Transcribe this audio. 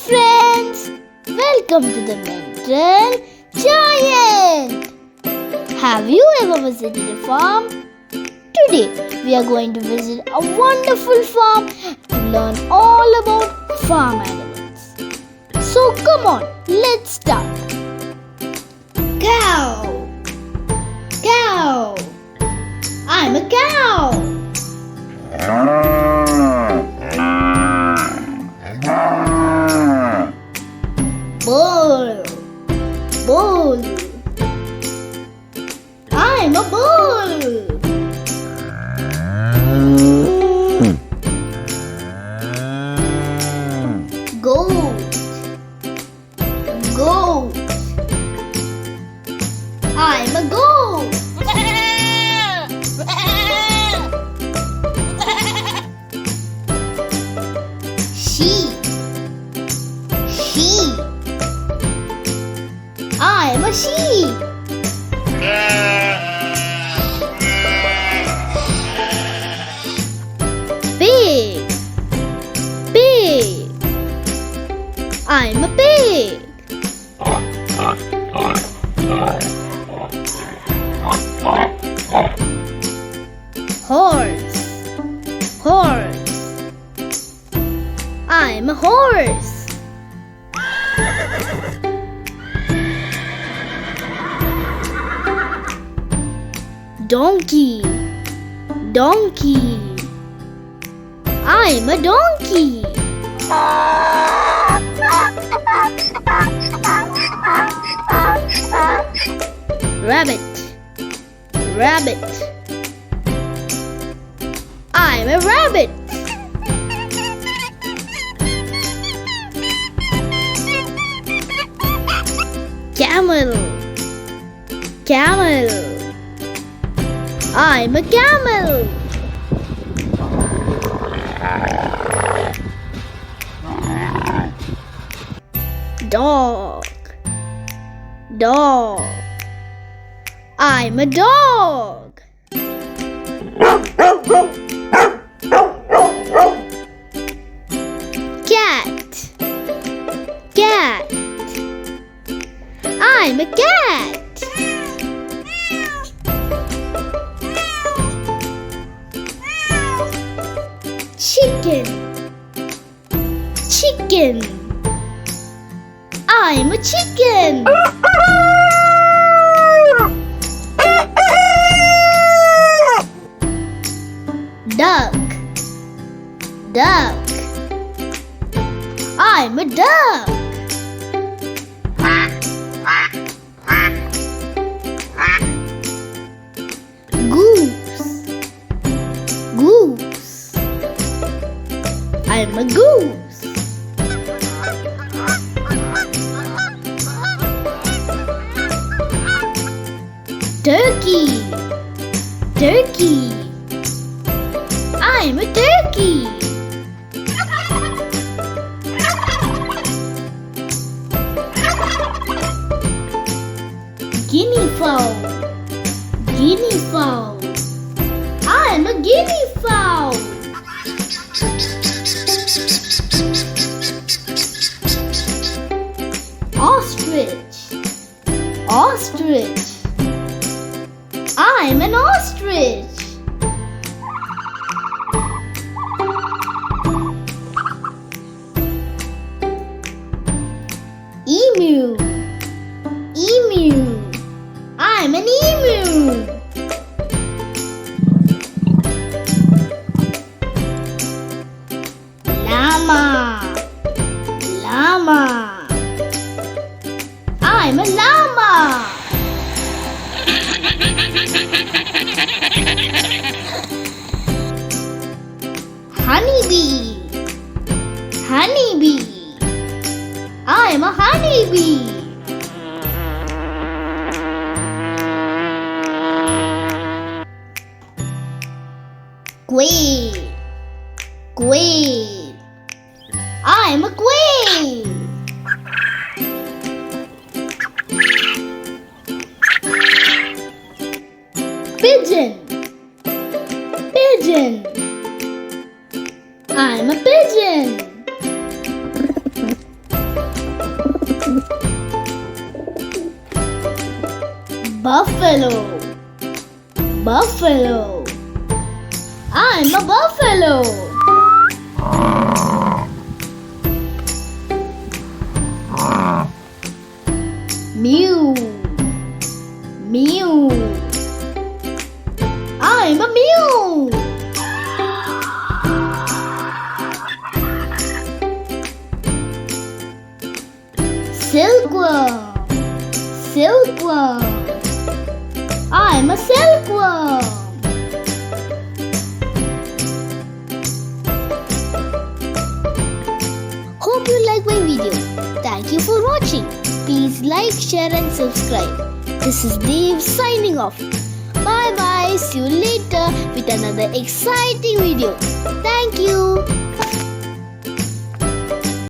friends, welcome to the Mental Giant. Have you ever visited a farm? Today we are going to visit a wonderful farm to learn all about farm animals. So come on, let's start. Cow, cow, I'm a cow. Bull, bull, I'm a bull. Goat, goat, I'm a goat. Sheep, sheep, I'm a sheep. Pig, pig, I'm a pig. Horse, horse, I'm a horse. Donkey, donkey, I'm a donkey. Rabbit, rabbit, I'm a rabbit. Camel, camel, I'm a camel. Dog, dog, I'm a dog. Cat, cat, I'm a cat. Chicken, chicken, I'm a chicken. Duck, duck, I'm a duck. Goose, goose, I'm a goose. Turkey, turkey, I'm a turkey. Guinea fowl, guinea fowl, I'm a guinea fowl. Ostrich, ostrich, I'm an ostrich. Emu, emu, I'm an emu. Llama, llama, I'm a llama. Honeybee, honeybee, I'm a honeybee. Quail, quail, I'm a quail. Pigeon, pigeon, I'm a pigeon. Buffalo. Buffalo. I'm a buffalo. Mew. Mew. I'm a mew. Silkworm. Silkworm. I'm a silkworm. Hope you like my video. Thank you for watching. Please like, share and subscribe. This is Dave signing off. Bye bye. See you later with another exciting video. Thank you.